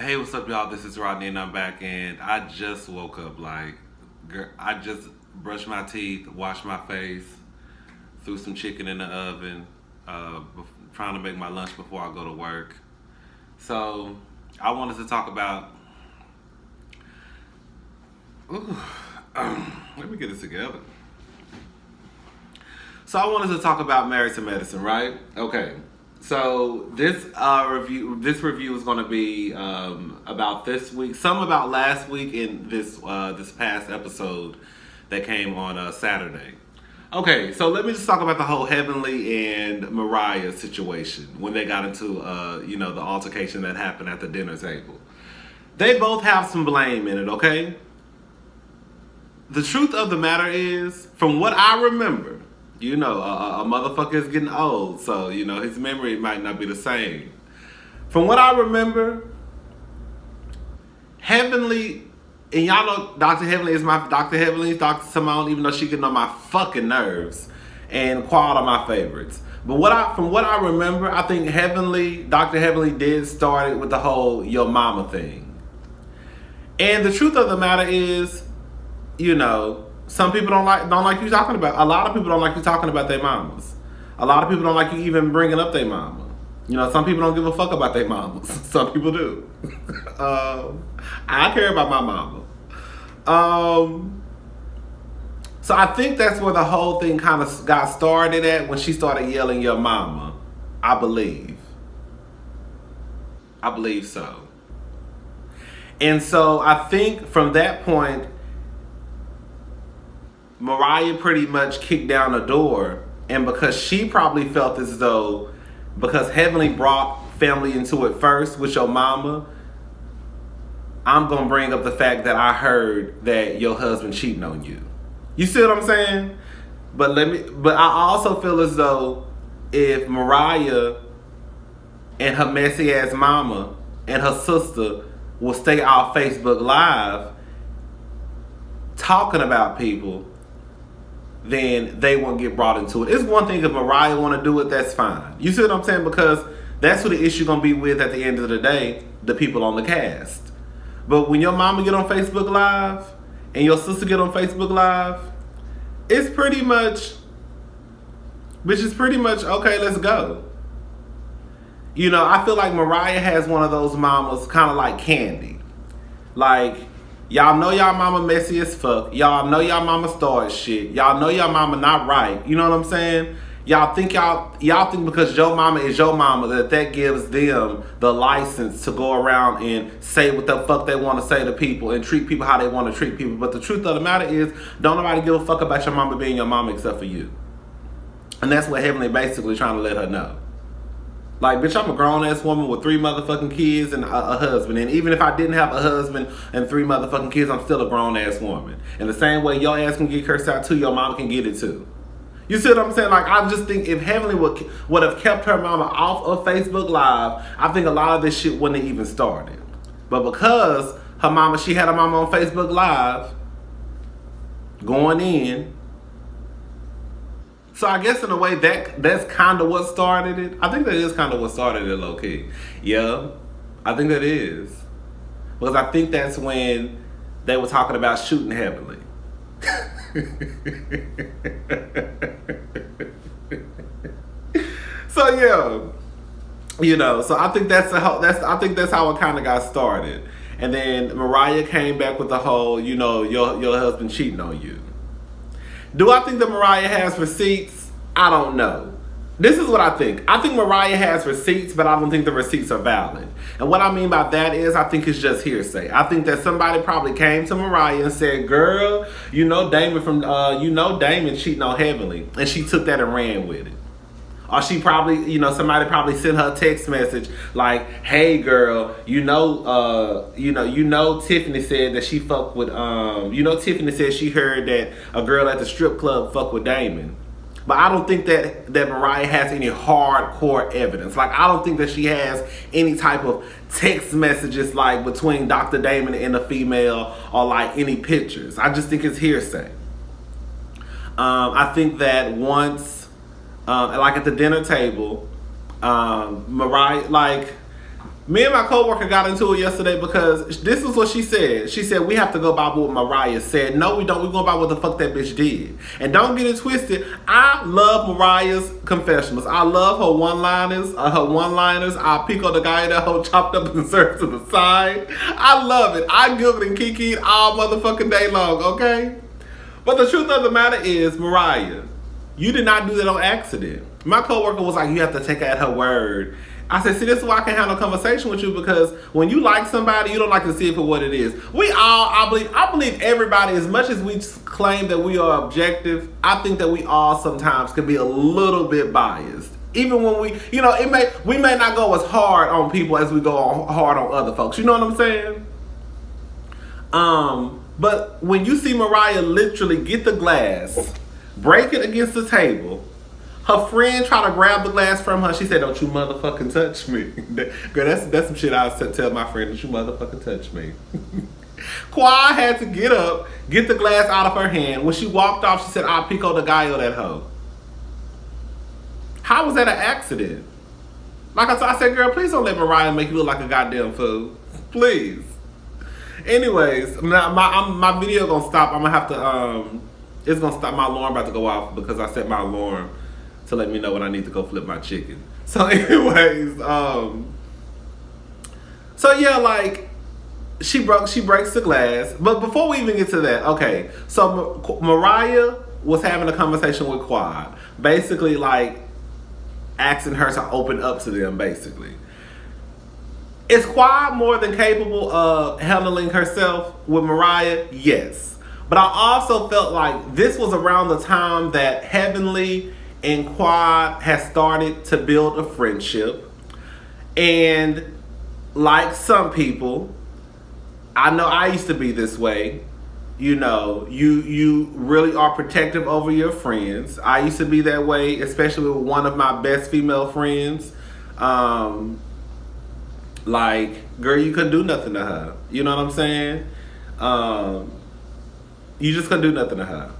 Hey, what's up, y'all? This is Rodney, and I'm back. And I just woke up. I just brushed my teeth, washed my face, threw some chicken in the oven, trying to make my lunch before I go to work. So, I wanted to talk about. Ooh, let me get this together. So, I wanted to talk about Married to Medicine, right? Okay. So this review is going to be about this week, some about last week, and this past episode that came on Saturday. Okay, so let me just talk about the whole Heavenly and Mariah situation when they got into the altercation that happened at the dinner table. They both have some blame in it. Okay, the truth of the matter is, from what I remember, a motherfucker is getting old, so his memory might not be the same. From what I remember, Heavenly, and y'all know Dr. Heavenly is my Dr. Heavenly, Dr. Simone, even though she getting on my fucking nerves, and Quad are my favorites. But from what I remember, I think Dr. Heavenly did start it with the whole "your mama" thing. And the truth of the matter is, some people don't like you talking about. A lot of people don't like you talking about their mamas. A lot of people don't like you even bringing up their mama. Some people don't give a fuck about their mamas. Some people do. I care about my mama. So I think that's where the whole thing kind of got started at, when she started yelling "your mama." I believe. I believe so. And so I think from that point, Mariah pretty much kicked down the door, and because she probably felt as though, because Heavenly brought family into it first with your mama, I'm gonna bring up the fact that I heard that your husband cheating on you. You see what I'm saying? But I also feel as though if Mariah and her messy ass mama and her sister will stay off Facebook Live talking about people, then they won't get brought into it. It's one thing if Mariah want to do it, that's fine. You see what I'm saying? Because that's who the issue gonna be with at the end of the day, the people on the cast. But when your mama get on Facebook Live and your sister get on Facebook Live, it's pretty much, okay, let's go. I feel like Mariah has one of those mamas, kind of like Candy. Like, y'all know y'all mama messy as fuck. Y'all know y'all mama started shit. Y'all know y'all mama not right. You know what I'm saying? Y'all think because your mama is your mama that gives them the license to go around and say what the fuck they want to say to people and treat people how they want to treat people. But the truth of the matter is, don't nobody give a fuck about your mama being your mama except for you. And that's what Heavenly basically trying to let her know. Like, bitch, I'm a grown-ass woman with 3 motherfucking kids and a husband. And even if I didn't have a husband and 3 motherfucking kids, I'm still a grown-ass woman. And the same way your ass can get cursed out too, your mama can get it too. You see what I'm saying? Like, I just think if Heavenly would have kept her mama off of Facebook Live, I think a lot of this shit wouldn't have even started. But because she had her mama on Facebook Live, going in. So I guess in a way that's kind of what started it. I think that is kind of what started it, low key. Yeah, I think that is. Because I think that's when they were talking about shooting Heavenly. So yeah, so I think I think that's how it kind of got started. And then Mariah came back with the whole, your husband cheating on you. Do I think that Mariah has receipts? I don't know. This is what I think. I think Mariah has receipts, but I don't think the receipts are valid. And what I mean by that is, I think it's just hearsay. I think that somebody probably came to Mariah and said, "Girl, Damon cheating on Heavenly," and she took that and ran with it. Or she probably, somebody probably sent her a text message like, "Hey girl, Tiffany said that she fucked with, Tiffany said she heard that a girl at the strip club fucked with Damon." But I don't think that Mariah has any hardcore evidence. Like, I don't think that she has any type of text messages like between Dr. Damon and a female, or like any pictures. I just think it's hearsay. I think that once, like at the dinner table, Mariah, like, Me and my coworker got into it yesterday because this is what she said. She said, we have to go by what Mariah said. No, we don't. We're going by what the fuck that bitch did. And don't get it twisted. I love Mariah's confessionals. I love her one-liners. I pico the guy that whole chopped up and served to the side. I love it. I giggled and kikied all motherfucking day long, okay? But the truth of the matter is, Mariah, you did not do that on accident. My coworker was like, you have to take her at her word. I said, see, this is why I can't have no conversation with you, because when you like somebody, you don't like to see it for what it is. I believe everybody, as much as we claim that we are objective, I think that we all sometimes can be a little bit biased. Even when we, we may not go as hard on people as we go hard on other folks. You know what I'm saying? But when you see Mariah literally get the glass, break it against the table, her friend tried to grab the glass from her. She said, don't you motherfucking touch me. Girl, that's some shit I would tell my friend. Don't you motherfucking touch me. Quad had to get up, get the glass out of her hand. When she walked off, she said, I'll pico the gallo that hoe. How was that an accident? Like I said, girl, please don't let Mariah make you look like a goddamn fool. Please. Anyways, now my video gonna stop. I'm gonna have to, it's gonna stop. My alarm about to go off because I set my alarm to let me know when I need to go flip my chicken. So anyways, so yeah, like she breaks the glass. But before we even get to that, okay, so Mariah was having a conversation with Quad, basically like asking her to open up to them, basically. Is Quad more than capable of handling herself with Mariah? Yes. But I also felt like this was around the time that Heavenly and Quad had started to build a friendship. And like some people, I know I used to be this way. You really are protective over your friends. I used to be that way, especially with one of my best female friends. Like, girl, you couldn't do nothing to her. You know what I'm saying? You just couldn't do nothing to her.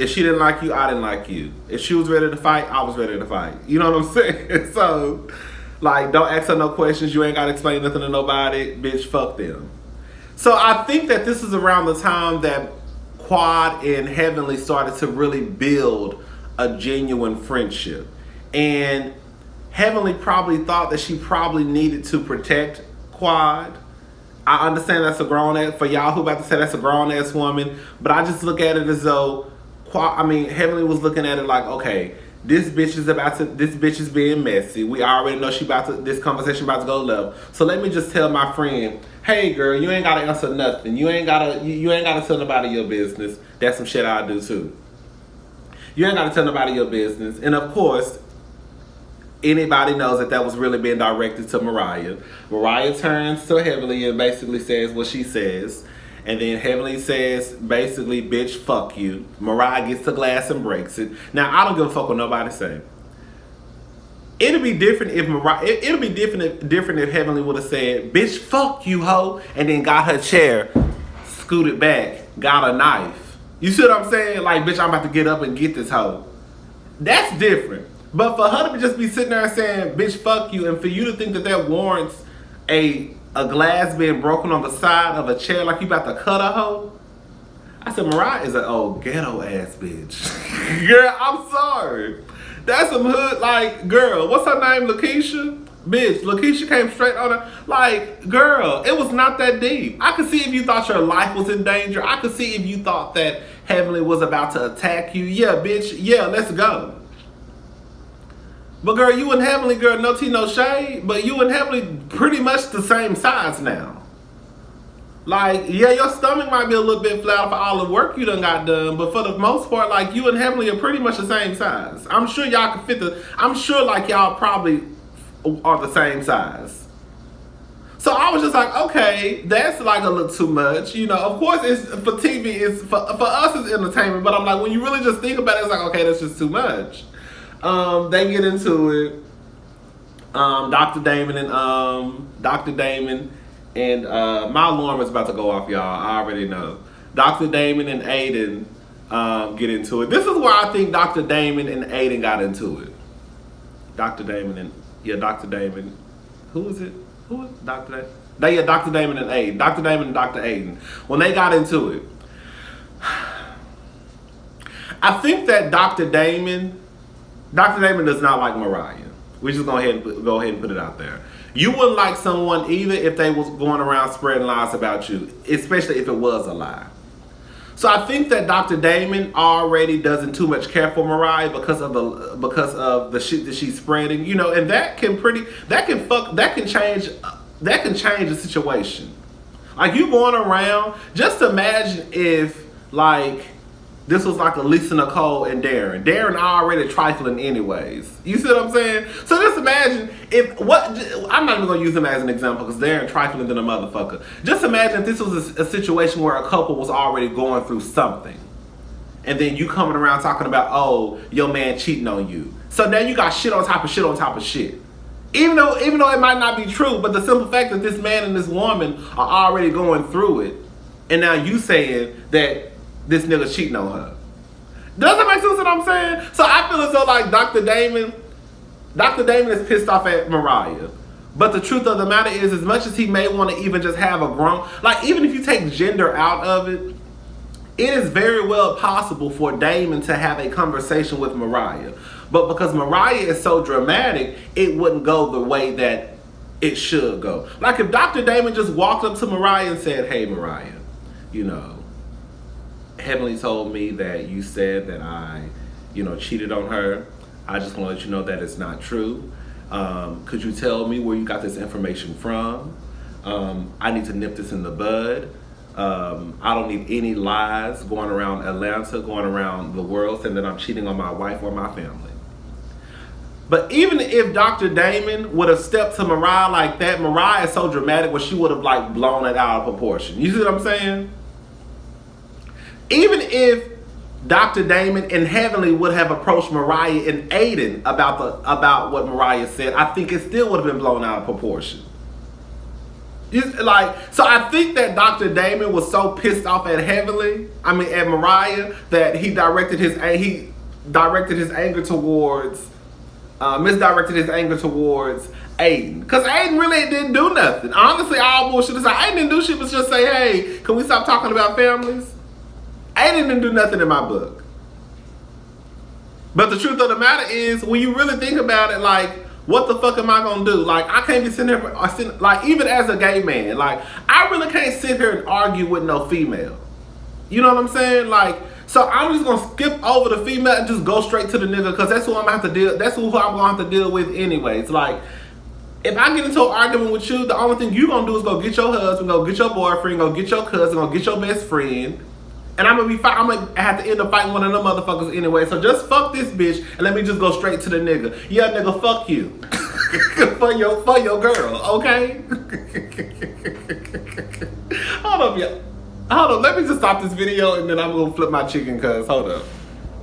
If she didn't like you, I didn't like you. If she was ready to fight, I was ready to fight. You know what I'm saying? So, like, don't ask her no questions. You ain't got to explain nothing to nobody. Bitch, fuck them. So I think that this is around the time that Quad and Heavenly started to really build a genuine friendship. And Heavenly probably thought that she probably needed to protect Quad. I understand that's a grown ass, for y'all who about to say that's a grown ass woman, but I just look at it as though Heavenly was looking at it like, okay, this bitch is being messy. We already know this conversation about to go left. So let me just tell my friend, hey girl, you ain't gotta answer nothing. You ain't gotta tell nobody your business. That's some shit I do too. You ain't gotta tell nobody your business. And of course, anybody knows that was really being directed to Mariah. Mariah turns to Heavenly and basically says what she says. And then Heavenly says, basically, bitch, fuck you. Mariah gets the glass and breaks it. Now, I don't give a fuck what nobody say. It'd be different if different if Heavenly would have said, bitch, fuck you, hoe. And then got her chair, scooted back, got a knife. You see what I'm saying? Like, bitch, I'm about to get up and get this hoe. That's different. But for her to just be sitting there saying, bitch, fuck you, and for you to think that warrants a glass being broken on the side of a chair like you about to cut a hoe, I said, Mariah is an old ghetto ass bitch. Girl, I'm sorry. That's some hood, like, girl, what's her name, Lakeisha? Bitch, Lakeisha came straight on her. Like, girl, it was not that deep. I could see if you thought your life was in danger. I could see if you thought that Heavenly was about to attack you. Yeah, bitch, yeah, let's go. But girl, you and Heavenly, girl, no tea, no shade, but you and Heavenly pretty much the same size now. Like, yeah, your stomach might be a little bit flat for all the work you done got done, but for the most part, like, you and Heavenly are pretty much the same size. I'm sure y'all can I'm sure, like, y'all probably are the same size. So I was just like, okay, that's like a little too much. Of course, it's for TV, it's for us, it's entertainment, but I'm like, when you really just think about it, it's like, okay, that's just too much. They get into it. Dr. Damon and my alarm is about to go off, y'all. I already know. Dr. Damon and Aydin get into it. This is where I think Dr. Damon and Aydin got into it. Dr. Damon. Who is it? Who was Dr. They Dr. Damon and Aydin. Dr. Damon and Dr. Aydin. When they got into it, I think that Dr. Damon does not like Mariah. We just go ahead and put it out there. You wouldn't like someone either if they was going around spreading lies about you, especially if it was a lie. So I think that Dr. Damon already doesn't too much care for Mariah because of the shit that she's spreading, you know, and that can change the situation. Like, you going around, just imagine if like this was like a Lisa Nicole and Darren. Darren already trifling anyways. You see what I'm saying? So just imagine I'm not even gonna use him as an example because Darren trifling than a motherfucker. Just imagine if this was a situation where a couple was already going through something. And then you coming around talking about, oh, your man cheating on you. So now you got shit on top of shit on top of shit. Even though it might not be true, but the simple fact that this man and this woman are already going through it, and now you saying that this nigga cheating on her. Does that make sense what I'm saying? So I feel as though like Dr. Damon is pissed off at Mariah. But the truth of the matter is, as much as he may want to even just have a grown, like even if you take gender out of it, it is very well possible for Damon to have a conversation with Mariah. But because Mariah is so dramatic, it wouldn't go the way that it should go. Like if Dr. Damon just walked up to Mariah and said, hey Mariah, you know, Heavenly told me that you said that I, you know, cheated on her. I just want to let you know that it's not true. Could you tell me where you got this information from? I need to nip this in the bud. I don't need any lies going around Atlanta, going around the world saying that I'm cheating on my wife or my family. But even if Dr. Damon would have stepped to Mariah like that, Mariah is so dramatic where she would have like blown it out of proportion. You see what I'm saying? Even if Dr. Damon and Heavenly would have approached Mariah and Aydin about what Mariah said, I think it still would have been blown out of proportion. So I think that Dr. Damon was so pissed off at at Mariah, that he misdirected his anger towards Aydin. Because Aydin really didn't do nothing. Honestly, all bullshit aside, Aydin didn't do shit but just say, hey, can we stop talking about families? Aydin didn't do nothing in my book. But the truth of the matter is, when you really think about it, like, what the fuck am I gonna do? Like, I can't be sitting here, like, even as a gay man, like, I really can't sit here and argue with no female. You know what I'm saying? Like, so I'm just gonna skip over the female and just go straight to the nigga, because that's who I'm gonna have to deal. That's who I'm gonna have to deal with anyways. Like, if I get into an argument with you, the only thing you gonna do is go get your husband, go get your boyfriend, go get your cousin, go get your best friend. And I'm gonna have to end up fighting one of them motherfuckers anyway. So just fuck this bitch and let me just go straight to the nigga. Yeah, nigga, fuck you. for your girl, okay? Hold up, let me just stop this video and then I'm gonna flip my chicken, cuz. Hold up.